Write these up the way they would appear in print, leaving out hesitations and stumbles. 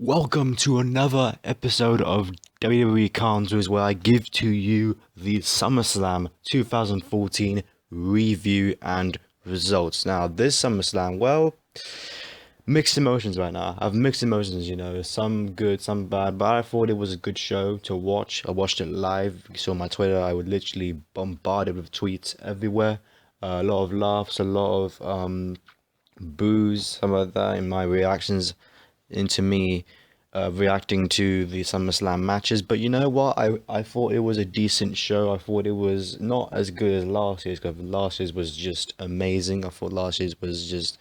Welcome to another episode of WWEKhanToolz, where I give to you the SummerSlam 2014 review and results. Now, this SummerSlam, well, mixed emotions right now. I have mixed emotions, some good, some bad, but I thought it was a good show to watch. I watched it live. If you saw my Twitter, I would literally bombarded with tweets everywhere. A lot of laughs, a lot of boos, some of that in my reactions into me reacting to the SummerSlam matches. But you know what? I thought it was a decent show. I thought it was not as good as last year's, because last year's was just amazing. I thought last year's was just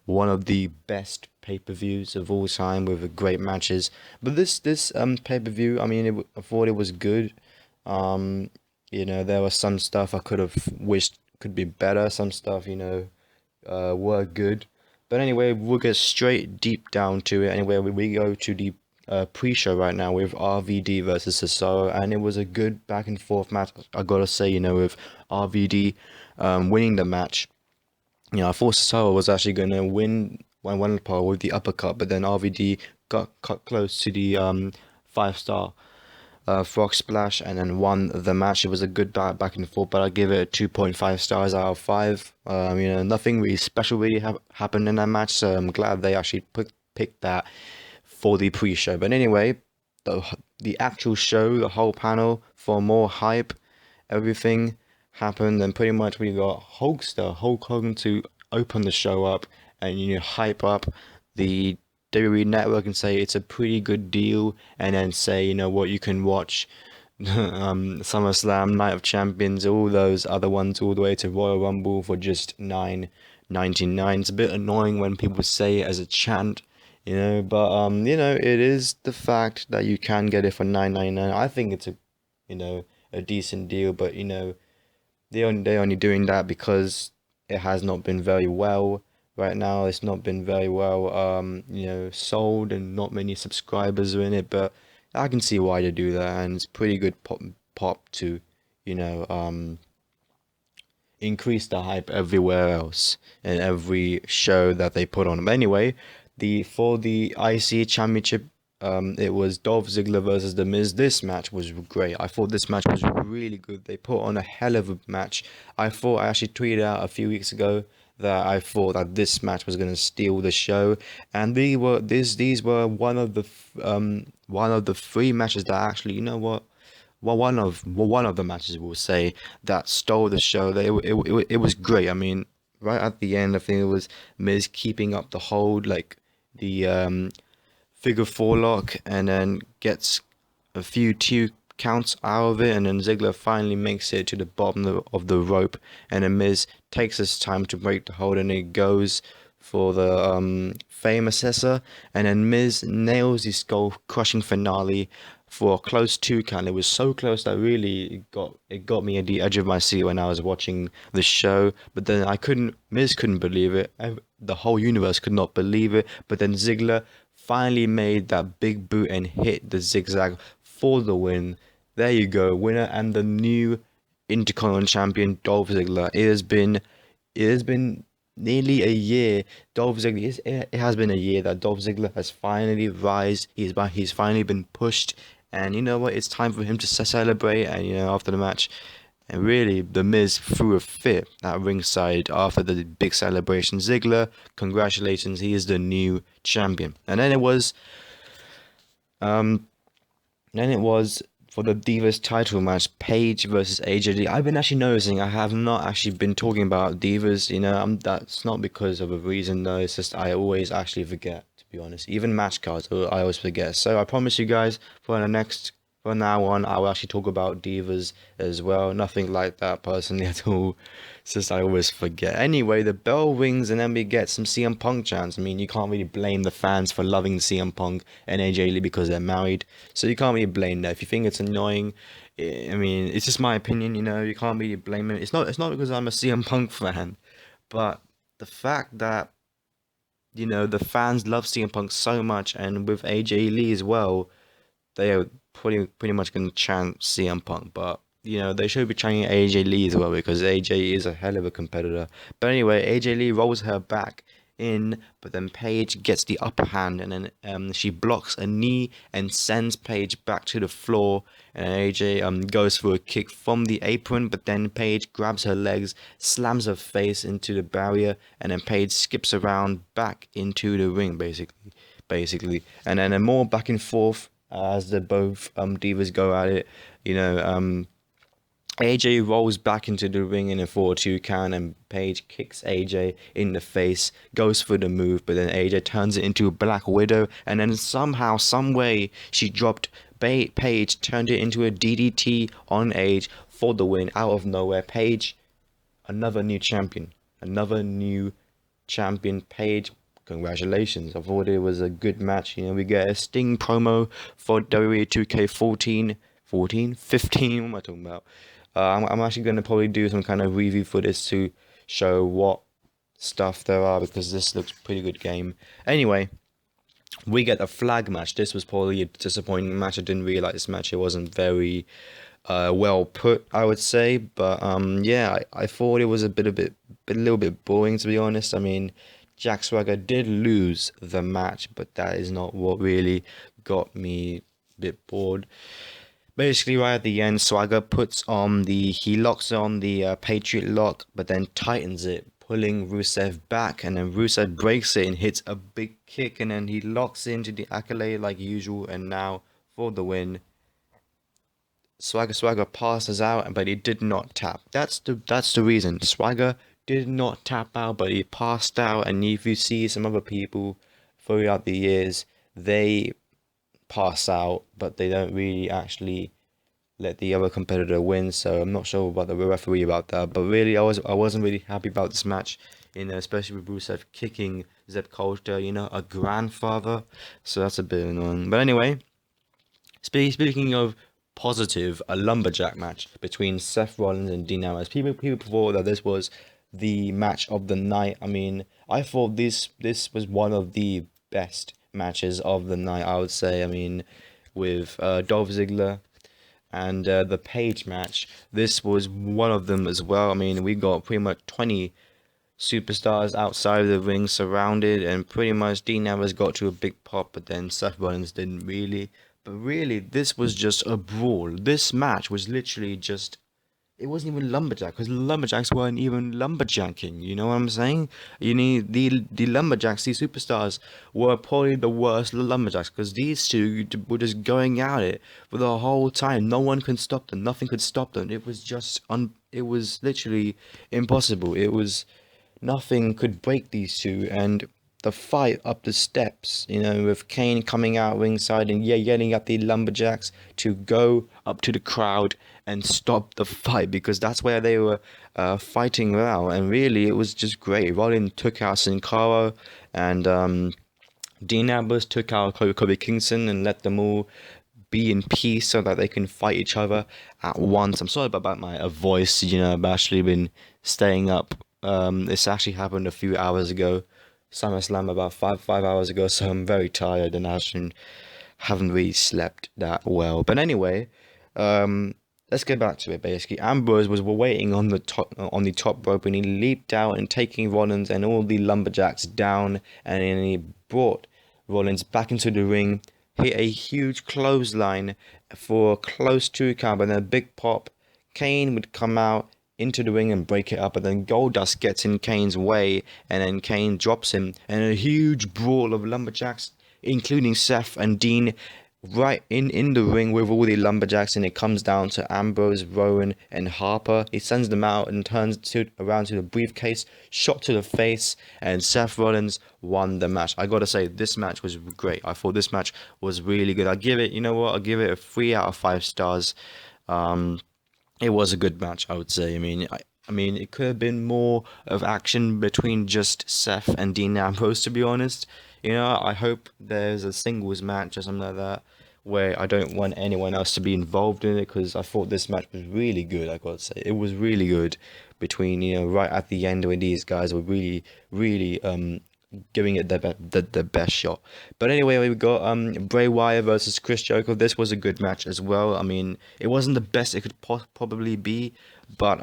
one of the best pay-per-views of all time with great matches. But this pay-per-view, I mean, I thought it was good. There was some stuff I could have wished could be better. Some stuff, were good. But anyway, we'll get straight deep down to it. Anyway, we go to the pre-show right now with RVD versus Cesaro, and it was a good back and forth match. I gotta say, with RVD winning the match. I thought Cesaro was actually gonna win one part with the uppercut, but then RVD got cut close to the 5-star frog splash and then won the match. It was a good back and forth, but I give it 2.5 stars out of 5. Nothing really special really happened in that match, so I'm glad they actually picked that for the pre-show. But anyway, the actual show, the whole panel, for more hype, everything happened, and pretty much we got Hulk Hogan to open the show up and hype up the WWE Network and say it's a pretty good deal, and then say, you can watch SummerSlam, Night of Champions, all those other ones, all the way to Royal Rumble for just $9.99. It's a bit annoying when people say it as a chant, but it is the fact that you can get it for $9.99. I think it's a decent deal, but they're only doing that because it has not been very well. Right now, it's not been very well, sold, and not many subscribers are in it. But I can see why they do that, and it's pretty good pop to, increase the hype everywhere else in every show that they put on. But anyway, for the IC Championship, it was Dolph Ziggler versus The Miz. This match was great. I thought this match was really good. They put on a hell of a match. I actually tweeted out a few weeks ago that I thought that this match was going to steal the show, and these were one of the 3 matches that actually, one of the matches, we'll say, that stole the show. It was great. I mean, right at the end, I think it was Miz keeping up the hold, like the figure 4 lock, and then gets a few 2 counts out of it, and then Ziggler finally makes it to the bottom of the rope, and then Miz takes his time to break the hold, and it goes for the Fame Assessor, and then Miz nails the skull crushing finale for a close 2 count. It was so close that really it got me at the edge of my seat when I was watching the show. But then Miz couldn't believe it. The whole universe could not believe it. But then Ziggler finally made that big boot and hit the zigzag for the win. There you go, winner and the new Intercontinental Champion, Dolph Ziggler. It has been nearly a year. It has been a year that Dolph Ziggler has finally rise. He's finally been pushed, and you know what? It's time for him to celebrate. And after the match, and really, The Miz threw a fit at ringside after the big celebration. Ziggler, congratulations, he is the new champion. And then it was for the Divas title match, Paige versus AJ. I've been actually noticing I have not actually been talking about Divas. That's not because of a reason though. It's just I always actually forget, to be honest. Even match cards, I always forget. So I promise you guys, from now on, I will actually talk about Divas as well. Nothing like that personally at all. It's just I always forget. Anyway, the bell rings and then we get some CM Punk chants. I mean, you can't really blame the fans for loving CM Punk and AJ Lee because they're married. So you can't really blame that. If you think it's annoying, I mean, it's just my opinion, you can't really blame it. It's not because I'm a CM Punk fan, but the fact that, the fans love CM Punk so much, and with AJ Lee as well, they are pretty much going to chant CM Punk, but they should be chanting AJ Lee as well, because AJ is a hell of a competitor. But anyway, AJ Lee rolls her back in, but then Paige gets the upper hand, and then she blocks a knee and sends Paige back to the floor. And AJ goes for a kick from the apron, but then Paige grabs her legs, slams her face into the barrier, and then Paige skips around back into the ring, basically. And then a more back and forth as the both divas go at it. AJ rolls back into the ring in a 4-2 count, and Paige kicks AJ in the face, goes for the move, but then AJ turns it into a Black Widow, and then somehow, some way, she dropped Paige, turned it into a DDT on AJ for the win out of nowhere. Paige, another new champion. Paige, congratulations. I thought it was a good match. We get a Sting promo for WWE 2K14. 15, what am I talking about? I'm actually going to probably do some kind of review for this to show what stuff there are, because this looks a pretty good game. Anyway, we get a flag match. This was probably a disappointing match. I didn't really like this match. It wasn't very well put, I would say. But yeah, I thought it was a little bit boring, to be honest. I mean, Jack Swagger did lose the match, but that is not what really got me a bit bored. Basically, right at the end, Swagger he locks on the Patriot lock, but then tightens it, pulling Rusev back, and then Rusev breaks it and hits a big kick, and then he locks into the accolade like usual, and now for the win. Swagger passes out, but he did not tap. That's the reason. Swagger did not tap out, but he passed out, and if you see some other people throughout the years, they pass out, but they don't really actually let the other competitor win. So I'm not sure about the referee about that, but really I wasn't really happy about this match, especially with Rusev kicking Zeb Coulter, a grandfather. So that's a bit annoying. But anyway, speaking of positive, a lumberjack match between Seth Rollins and Dean Ambrose. People thought that this was the match of the night. I mean, I thought this was one of the best matches of the night, I would say. I mean, with Dolph Ziggler and the Paige match, this was one of them as well. I mean, we got pretty much 20 superstars outside of the ring surrounded, and pretty much Dean Ambrose got to a big pop, but then Seth Rollins didn't really. But really, this was just a brawl. This match was literally just... It wasn't even lumberjack, because lumberjacks weren't even lumberjacking. You know what I'm saying? The lumberjacks, these superstars, were probably the worst lumberjacks, because these two were just going at it for the whole time. No one could stop them. Nothing could stop them. It was just it was literally impossible. Nothing could break these two. And the fight up the steps, with Kane coming out ringside and yelling at the lumberjacks to go up to the crowd and stop the fight, because that's where they were fighting now. And really, it was just great. Rollins took out Sin Cara, and Dean Ambrose took out Kobe Kingston and let them all be in peace so that they can fight each other at once. I'm sorry about my voice. I've actually been staying up. This actually happened a few hours ago. SummerSlam about five hours ago, so I'm very tired and I haven't really slept that well. But anyway, let's get back to it. Basically, Ambrose was waiting on the top rope, and he leaped out and taking Rollins and all the lumberjacks down, and then he brought Rollins back into the ring, hit a huge clothesline for a close 2 count, and then a big pop. Kane would come out into the ring and break it up, and then Goldust gets in Kane's way, and then Kane drops him, and a huge brawl of lumberjacks, including Seth and Dean, right in the ring with all the lumberjacks, and it comes down to Ambrose, Rowan, and Harper. He sends them out and turns around to the briefcase, shot to the face, and Seth Rollins won the match. I gotta say, this match was great. I thought this match was really good. I'll give it a 3 out of 5 stars. It was a good match, I would say. I mean, it could have been more of action between just Seth and Dean Ambrose, to be honest. I hope there's a singles match or something like that, where I don't want anyone else to be involved in it, because I thought this match was really good, I gotta say. It was really good between, right at the end, when these guys were really, really giving it the best shot. But anyway, we got Bray Wyatt versus Chris Jericho. This was a good match as well. I mean, it wasn't the best it could probably be, but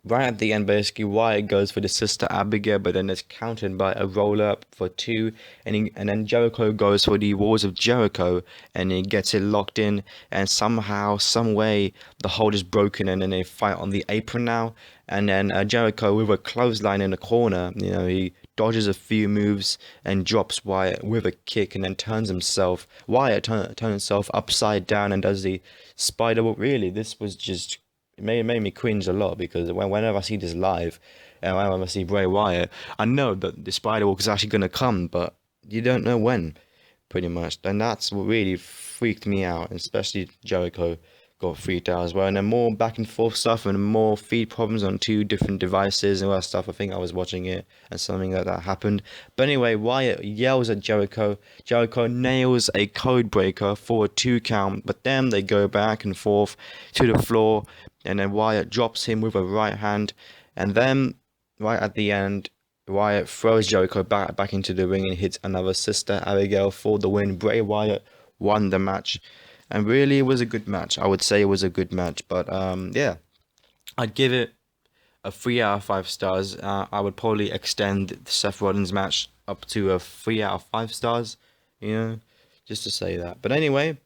Right at the end, basically, Wyatt goes for the sister Abigail, but then it's countered by a roll up for two, and then Jericho goes for the Walls of Jericho, and he gets it locked in, and somehow, some way, the hold is broken, and then they fight on the apron now, and then Jericho with a clothesline in the corner, he dodges a few moves and drops Wyatt with a kick, and then Wyatt turns himself upside down and does the spider walk. Really, this was just it made me cringe a lot because whenever I see this live and whenever I see Bray Wyatt, I know that the spider walk is actually gonna come, but you don't know when, pretty much. And that's what really freaked me out, and especially Jericho got freaked out as well. And then more back and forth stuff and more feed problems on two different devices and all that stuff. I think I was watching it and something like that happened. But anyway, Wyatt yells at Jericho. Jericho nails a code breaker for a 2 count, but then they go back and forth to the floor, and then Wyatt drops him with a right hand, and then right at the end, Wyatt throws Jericho back into the ring and hits another sister Abigail for the win. Bray Wyatt won the match, and really it was a good match. I would say it was a good match, but yeah, I'd give it a 3 out of 5 stars. I would probably extend Seth Rollins' match up to a 3 out of 5 stars, just to say that. But anyway,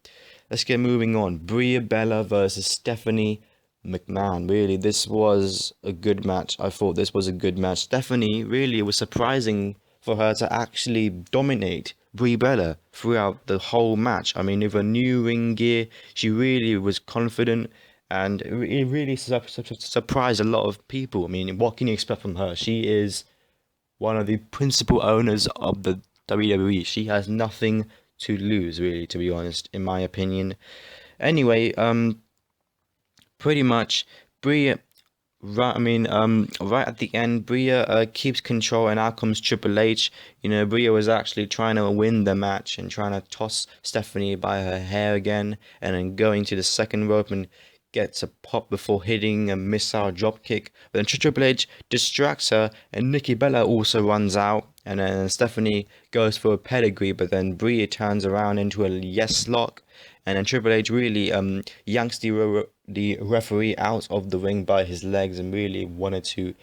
let's get moving on. Brie Bella versus Stephanie McMahon. Really, this was a good match. I thought this was a good match. Stephanie, really, it was surprising for her to actually dominate Brie Bella throughout the whole match. I mean, with her new ring gear, she really was confident, and it really surprised a lot of people. I mean, what can you expect from her? She is one of the principal owners of the WWE. She has nothing to lose, really, to be honest, in my opinion. Anyway, pretty much, Bria, right at the end, Bria keeps control, and out comes Triple H. Bria was actually trying to win the match and trying to toss Stephanie by her hair again, and then going to the second rope and gets a pop before hitting a missile drop kick. But then Triple H distracts her, and Nikki Bella also runs out, and then Stephanie goes for a pedigree, but then Bria turns around into a yes lock. And then Triple H really yanks the referee out of the ring by his legs and really wanted to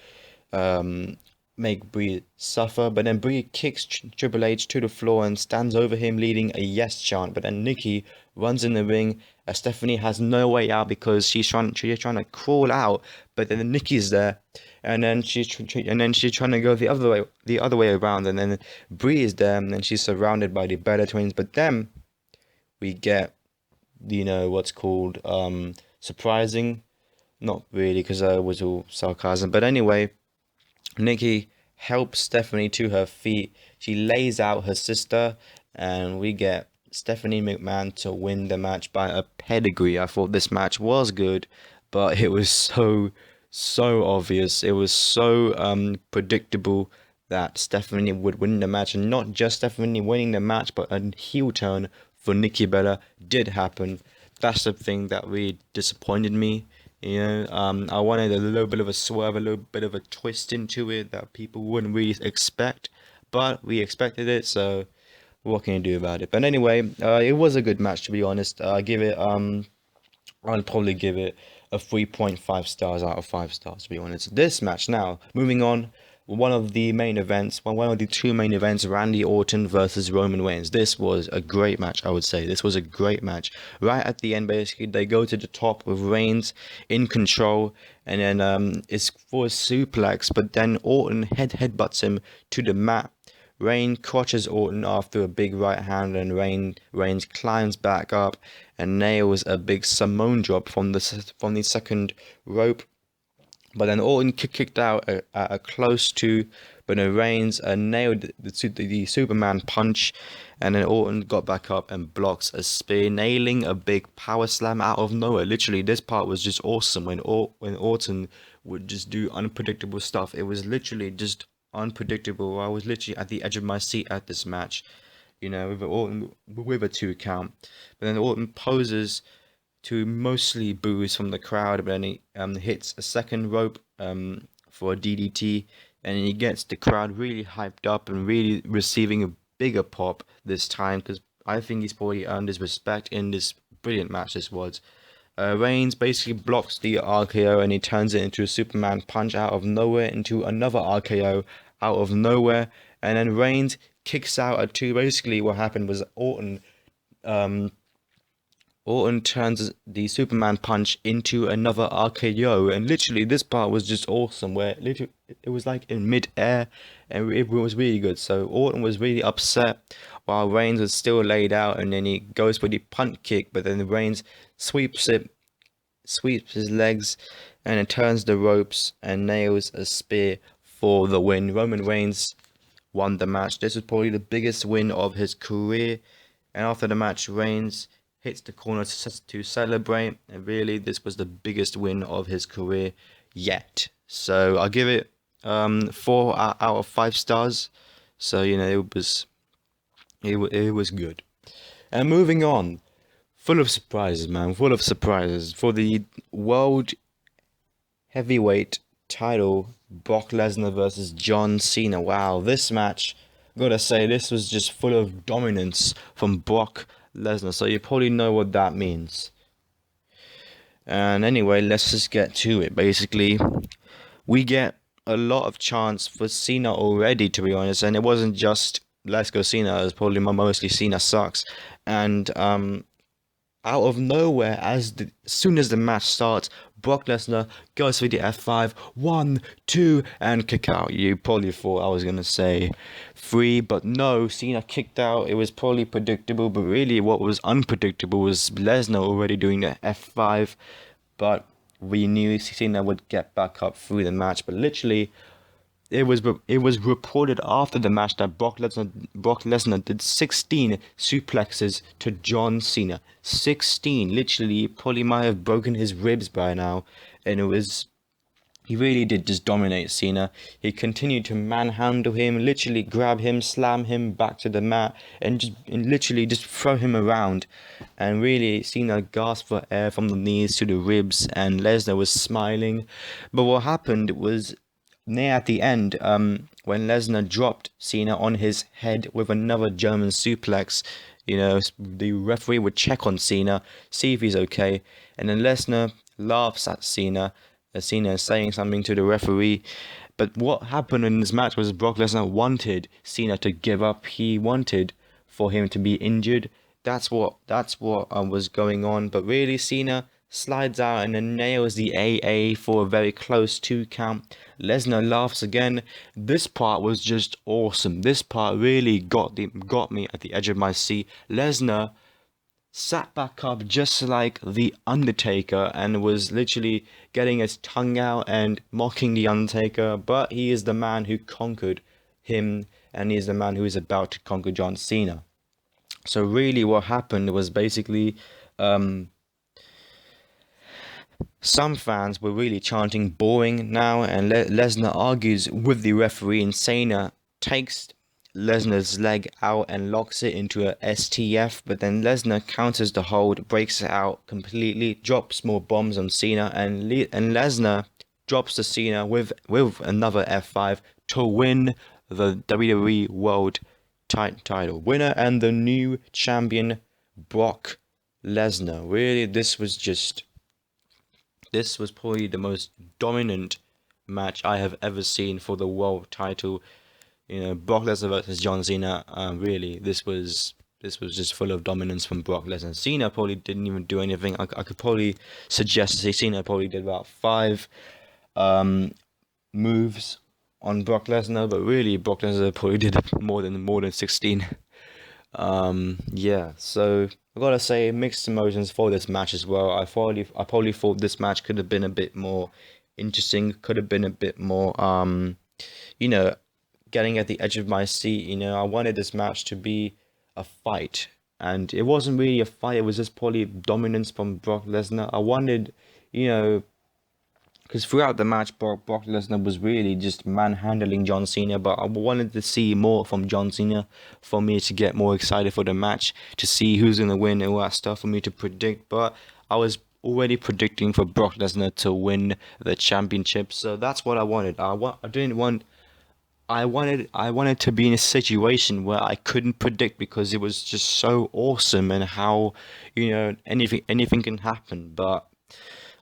make Brie suffer. But then Brie kicks Triple H to the floor and stands over him, leading a yes chant. But then Nikki runs in the ring. Stephanie has no way out because she's trying to crawl out. But then Nikki's there, and then she's trying to go the other way around. And then Brie is there, and then she's surrounded by the Bella twins. But then we get what's called surprising, not really, because it was all sarcasm, but anyway, Nikki helps Stephanie to her feet. She lays out her sister, and we get Stephanie McMahon to win the match by a pedigree. I thought this match was good, but it was so obvious. It was so predictable that Stephanie would win the match, and not just Stephanie winning the match, but a heel turn for Nikki Bella did happen. That's the thing that really disappointed me. I wanted a little bit of a swerve, a little bit of a twist into it that people wouldn't really expect, but we expected it, so what can you do about it? But anyway, it was a good match, to be honest. I'll probably give it a 3.5 stars out of 5 stars, to be honest. This match now, moving on, one of the two main events, Randy Orton versus Roman Reigns. This was a great match, I would say. This was a great match. Right at the end, basically, they go to the top with Reigns in control, and then it's for a suplex, but then Orton headbutts him to the mat. Reigns crotches Orton after a big right hand, and Reigns climbs back up and nails a big Samoan drop from the second rope. But then Orton kicked out a close to, but then Reigns nailed the Superman punch, and then Orton got back up and blocks a spear, nailing a big power slam out of nowhere. Literally, this part was just awesome when Orton would just do unpredictable stuff. It was literally just unpredictable. I was literally at the edge of my seat at this match, with Orton with a 2 count. But then Orton poses to mostly boos from the crowd, but then he hits a second rope for a DDT, and he gets the crowd really hyped up and really receiving a bigger pop this time, because I think he's probably earned his respect in this brilliant match this was. Reigns basically blocks the RKO and he turns it into a Superman punch out of nowhere into another RKO out of nowhere, and then Reigns kicks out at 2. Basically, what happened was Orton turns the Superman punch into another RKO, and literally this part was just awesome. Where literally it was like in mid-air, and it was really good. So Orton was really upset while Reigns was still laid out, and then he goes for the punt kick, but then Reigns sweeps his legs, and it turns the ropes and nails a spear for the win. Roman Reigns won the match. This was probably the biggest win of his career, and after the match, Reigns hits the corner to celebrate, and really this was the biggest win of his career yet. So I'll give it 4 out of 5 stars. So it was good. And moving on, full of surprises, man, full of surprises for the World Heavyweight title. Brock Lesnar versus John Cena. Wow, this match, gotta say, this was just full of dominance from Brock Lesnar, so you probably know what that means. And anyway, let's just get to it. Basically, we get a lot of chance for Cena already, to be honest, and it wasn't just let's go Cena. It was probably mostly Cena sucks. And out of nowhere, as soon as the match starts, Brock Lesnar goes for the F5, 1, 2, and kick out. You probably thought I was gonna say 3, but no, Cena kicked out. It was probably predictable, but really what was unpredictable was Lesnar already doing the F5, but we knew Cena would get back up through the match. But literally, it was reported after the match that Brock Lesnar did 16 suplexes to John Cena. 16, literally, probably might have broken his ribs by now, and he really did just dominate Cena. He continued to manhandle him, literally grab him, slam him back to the mat, and literally just throw him around. And really, Cena gasped for air from the knees to the ribs, and Lesnar was smiling. But what happened was, near at the end, when Lesnar dropped Cena on his head with another German suplex, the referee would check on Cena, see if he's okay, and then Lesnar laughs at Cena, as Cena is saying something to the referee. But what happened in this match was Brock Lesnar wanted Cena to give up. He wanted for him to be injured. That's what was going on. But really, Cena slides out and then nails the AA for a very close 2 count. Lesnar laughs again. This part was just awesome. This part really got me at the edge of my seat. Lesnar sat back up just like The Undertaker and was literally getting his tongue out and mocking The Undertaker, but he is the man who conquered him, and he is the man who is about to conquer John Cena. So really what happened was basically some fans were really chanting boring now, and Lesnar argues with the referee, and Cena takes Lesnar's leg out and locks it into a STF, but then Lesnar counters the hold, breaks it out completely, drops more bombs on Cena, and Lesnar drops to Cena with another F5 to win the WWE World title. Winner and the new champion, Brock Lesnar. Really, this was probably the most dominant match I have ever seen for the world title. Brock Lesnar versus John Cena. Really, this was just full of dominance from Brock Lesnar. Cena probably didn't even do anything. I could probably suggest to say Cena probably did about 5 moves on Brock Lesnar, but really Brock Lesnar probably did more than 16. Yeah. So I gotta say, mixed emotions for this match as well. I probably thought this match could have been a bit more interesting. Could have been a bit more getting at the edge of my seat. I wanted this match to be a fight, and it wasn't really a fight. It was just probably dominance from Brock Lesnar. I wanted, because throughout the match, Brock Lesnar was really just manhandling John Cena, but I wanted to see more from John Cena for me to get more excited for the match, to see who's going to win and all that stuff for me to predict. But I was already predicting for Brock Lesnar to win the championship, so that's what I wanted. I didn't want I wanted to be in a situation where I couldn't predict because it was just so awesome and how, anything can happen. But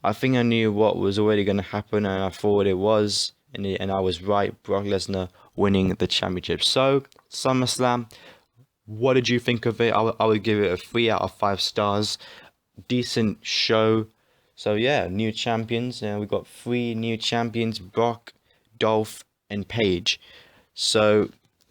I think I knew what was already going to happen, and I thought it was, and I was right. Brock Lesnar winning the championship. So SummerSlam, what did you think of it? I would give it a 3 out of 5 stars. Decent show. So yeah, new champions. We got 3 new champions: Brock, Dolph, and Paige. So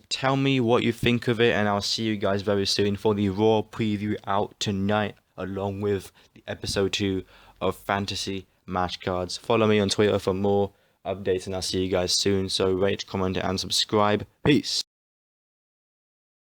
tell me what you think of it, and I'll see you guys very soon for the Raw preview out tonight, along with the episode 2 of Fantasy Match Cards. Follow me on Twitter for more updates, and I'll see you guys soon. So rate, comment, and subscribe. Peace.